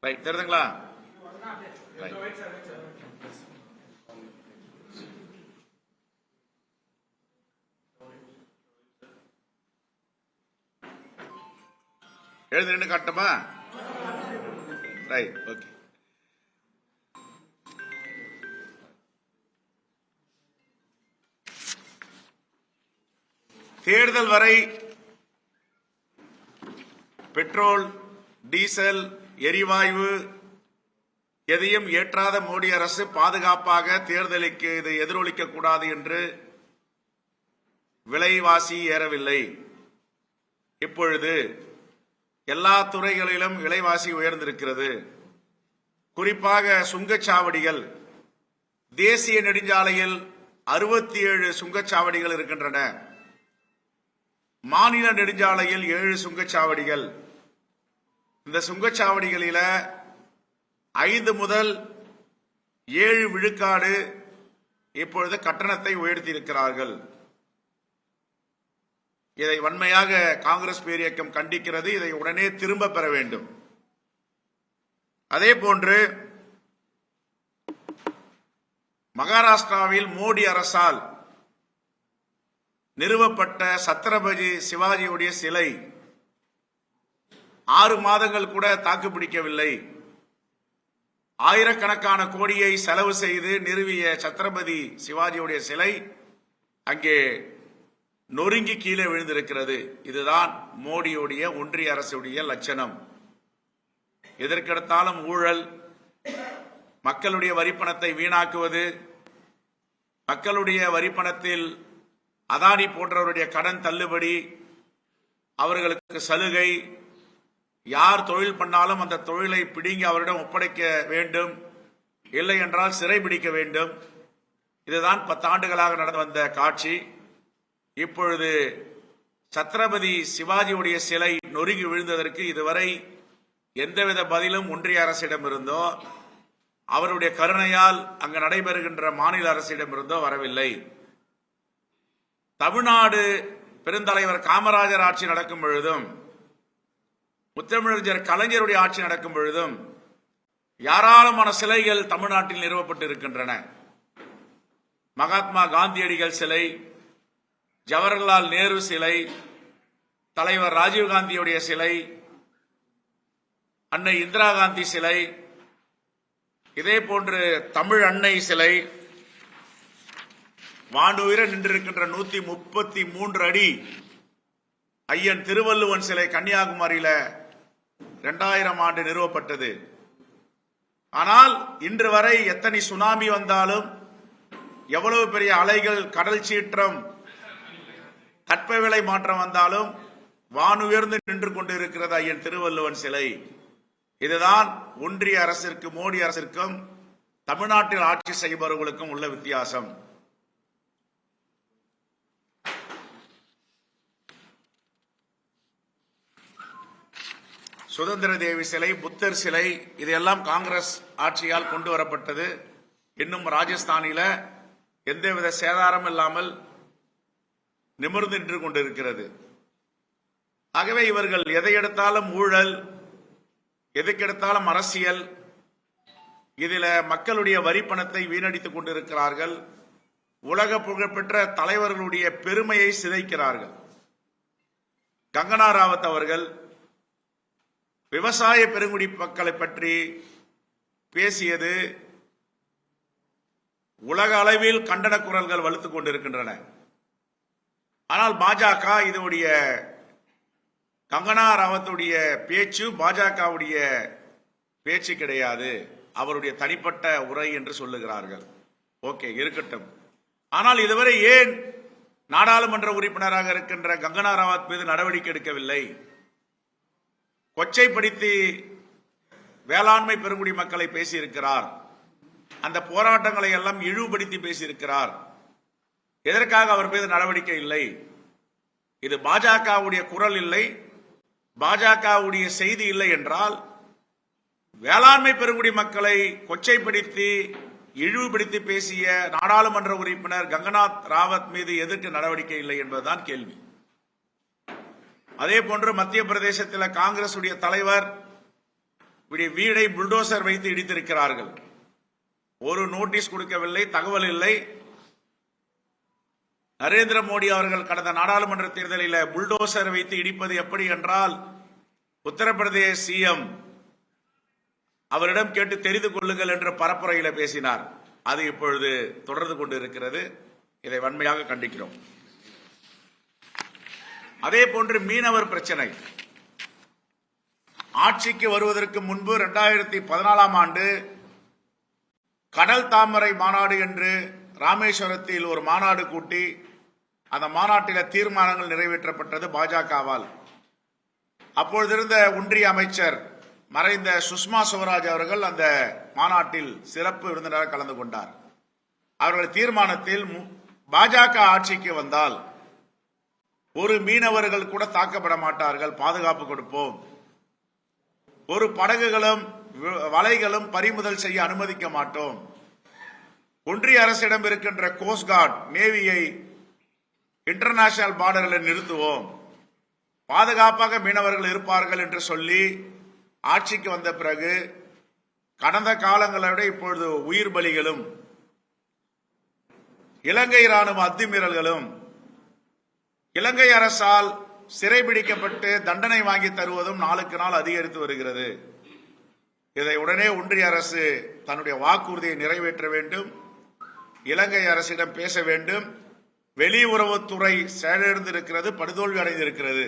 Right, தெரியுதுங்களா? எழுந்து நின்று காட்டுமா? Right, okay. தேர்தல் வரை பெட்ரோல், டீசல், எரிவாயு எதையும் ஏற்றாத மோடி அரசு பாதுகாப்பாக தேர்தலுக்கு இது எதிரொலிக்க கூடாது என்று விலைவாசி ஏறவில்லை. இப்பொழுது எல்லா துறைகளிலும் விலைவாசி உயர்ந்திருக்கிறது. குறிப்பாக சுங்கச்சாவடிகள், தேசிய நெடுஞ்சாலையில் 67 சுங்கச்சாவடிகள் இருக்கின்றன. மாநில நெடுஞ்சாலையில் 7 சுங்கச்சாவடிகள். இந்த சுங்கச்சாவடிகளில 5 முதல் 7 விழுக்காடு இப்பொழுது கட்டணத்தை உயர்த்தி இருக்கிறார்கள். இதை வன்மையாக காங்கிரஸ் பேரியக்கம் கண்டிக்கிறது. இதை உடனே திரும்ப பெற வேண்டும். அதே போன்று மகாராஷ்டிராவில் மோடி அரசால் நிறுவப்பட்ட சத்ரபதி சிவாஜியுடைய சிலை 6 மாதங்கள் கூட தாக்குப்பிடிக்கவில்லை. ஆயிரக்கணக்கான கோடியை செலவு செய்து நிறுவிய சத்ரபதி சிவாஜியுடைய சிலை அங்கே நொறுங்கி கீழே விழுந்திருக்கிறது. இதுதான் மோடியுடைய ஒன்றிய அரசுடைய லட்சணம். எதற்கெடுத்தாலும் ஊழல், மக்களுடைய வரிப்பணத்தை வீணாக்குவது, மக்களுடைய வரிப்பணத்தில் அதானி போன்றவருடைய கடன் தள்ளுபடி, அவர்களுக்கு சலுகை, யார் தொழில் பண்ணாலும் அந்த தொழிலை பிடுங்கி அவரிடம் ஒப்படைக்க வேண்டும், இல்லை என்றால் சிறை பிடிக்க வேண்டும். இதுதான் 10 ஆண்டுகளாக நடந்து வந்த காட்சி. இப்பொழுது சத்ரபதி சிவாஜியுடைய சிலை நொறுங்கி விழுந்ததற்கு இதுவரை எந்தவித பதிலும் ஒன்றிய அரசிடம் இருந்தோ அவருடைய கருணையால் அங்கு நடைபெறுகின்ற மாநில அரசிடம் இருந்தோ வரவில்லை. தமிழ்நாடு பெருந்தலைவர் காமராஜர் ஆட்சி நடக்கும் பொழுதும், முத்தமிழறிஞர் கலைஞருடைய ஆட்சி நடக்கும் பொழுதும் ஏராளமான சிலைகள் தமிழ்நாட்டில் நிறுவப்பட்டு இருக்கின்றன. மகாத்மா காந்தியடிகள் சிலை, ஜவஹர்லால் நேரு சிலை, தலைவர் ராஜீவ்காந்தியுடைய சிலை, அன்னை இந்திரா காந்தி சிலை, இதே போன்று தமிழ் அன்னை சிலை, வானுயிர நின்றிருக்கின்ற 133 அடி ஐயன் திருவள்ளுவன் சிலை கன்னியாகுமரியில 2000 ஆண்டு நிறுவப்பட்டது. ஆனால் இன்று வரை எத்தனை சுனாமி வந்தாலும், எவ்வளவு பெரிய அலைகள், கடல் சீற்றம், தட்பவெளை மாற்றம் வந்தாலும் வானுயர்ந்து நின்று கொண்டிருக்கிறது ஐயன் திருவள்ளுவன் சிலை. இதுதான் ஒன்றிய அரசிற்கு, மோடி அரசிற்கும் தமிழ்நாட்டில் ஆட்சி செய்பவர்களுக்கும் உள்ள வித்தியாசம். சுதந்திர தேவி சிலை, புத்தர் சிலை, இதெல்லாம் காங்கிரஸ் ஆட்சியால் கொண்டு வரப்பட்டது. இன்னும் ராஜஸ்தானில எந்தவித சேதாரம் இல்லாமல் நிமிர்ந்து நின்று கொண்டிருக்கிறது. ஆகவே இவர்கள் எதை எடுத்தாலும் ஊழல், எதுக்கெடுத்தாலும் அரசியல், இதில் மக்களுடைய வரி பணத்தை வீணடித்துக் கொண்டிருக்கிறார்கள். உலக புகழ்பெற்ற தலைவர்களுடைய பெருமையை சிதைக்கிறார்கள். கங்கனா ராவத் அவர்கள் விவசாய பெருங்குடி மக்களை பற்றி பேசியது உலக அளவில் கண்டன குரல்கள் வலுத்துக் கொண்டிருக்கின்றன. ஆனால் பாஜக இதனுடைய கங்கனா ராவத்துடைய பேச்சு பாஜகவுடைய பேச்சு கிடையாது, அவருடைய தனிப்பட்ட உரை என்று சொல்லுகிறார்கள். ஓகே, இருக்கட்டும். ஆனால் இதுவரை ஏன் நாடாளுமன்ற உறுப்பினராக இருக்கின்ற கங்கனா ராவத் மீது நடவடிக்கை எடுக்கவில்லை? கொச்சைப்படுத்தி வேளாண்மை பெருங்குடி மக்களை பேசியிருக்கிறார். அந்த போராட்டங்களை எல்லாம் இழிவுபடுத்தி பேசியிருக்கிறார். எதற்காக அவர் மீது நடவடிக்கை இல்லை? இது பாஜகவுடைய குரல் இல்லை, பாஜகவுடைய செய்தி இல்லை என்றால் வேளாண்மை பெருங்குடி மக்களை கொச்சைப்படுத்தி இழிவுபடுத்தி பேசிய நாடாளுமன்ற உறுப்பினர் கங்கனா ராவத் மீது எதற்கு நடவடிக்கை இல்லை என்பதுதான் கேள்வி. அதே போன்று மத்திய பிரதேசத்தில் காங்கிரசுடைய தலைவர் இப்படி வீடை புல்டோசர் வைத்து இடித்திருக்கிறார்கள். ஒரு நோட்டீஸ் கொடுக்கவில்லை, தகவல் இல்லை. நரேந்திர மோடி அவர்கள் கடந்த நாடாளுமன்ற தேர்தலில் புல்டோசர் வைத்து இடிப்பது எப்படி என்றால் உத்தரப்பிரதேச சிஎம் அவரிடம் கேட்டு தெரிந்து கொள்ளுங்கள் என்று பரப்புரையில பேசினார். அது இப்பொழுது தொடர்ந்து கொண்டிருக்கிறது. இதை வன்மையாக கண்டிக்கிறோம். அதே போன்று மீனவர் பிரச்சனை ஆட்சிக்கு வருவதற்கு முன்பு 2014ஆம் ஆண்டு கடல் தாமரை மாநாடு என்று ராமேஸ்வரத்தில் ஒரு மாநாடு கூட்டி அந்த மாநாட்டில் தீர்மானங்கள் நிறைவேற்றப்பட்டது பாஜகவால். அப்பொழுதிருந்த ஒன்றிய அமைச்சர் மறைந்த சுஷ்மா ஸ்வராஜ் அவர்கள் அந்த மாநாட்டில் சிறப்பு விருந்தினராக கலந்து கொண்டார். அவர்கள் தீர்மானத்தில் பாஜக ஆட்சிக்கு வந்தால் ஒரு மீனவர்கள் கூட தாக்கப்பட மாட்டார்கள், பாதுகாப்பு கொடுப்போம், ஒரு படகுகளும் வலைகளும் பறிமுதல் செய்ய அனுமதிக்க மாட்டோம், ஒன்றிய அரசிடம் இருக்கின்ற கோஸ்ட் கார்டு நேவியை இன்டர்நேஷனல் பார்டரில் நிறுத்துவோம், பாதுகாப்பாக மீனவர்கள் இருப்பார்கள் என்று சொல்லி ஆட்சிக்கு வந்த பிறகு கடந்த காலங்களை விட இப்பொழுது உயிர் பலிகளும் இலங்கை ராணுவ அத்துமீறல்களும் இலங்கை அரசால் சிறைபிடிக்கப்பட்டு தண்டனை வாங்கி தருவதும் நாளுக்கு நாள் அதிகரித்து வருகிறது. இதை உடனே ஒன்றிய அரசு தன்னுடைய வாக்குறுதியை நிறைவேற்ற வேண்டும், இலங்கை அரசிடம் பேச வேண்டும். வெளியுறவுத்துறை செயலிழந்திருக்கிறது, படுதோல்வி அடைந்திருக்கிறது.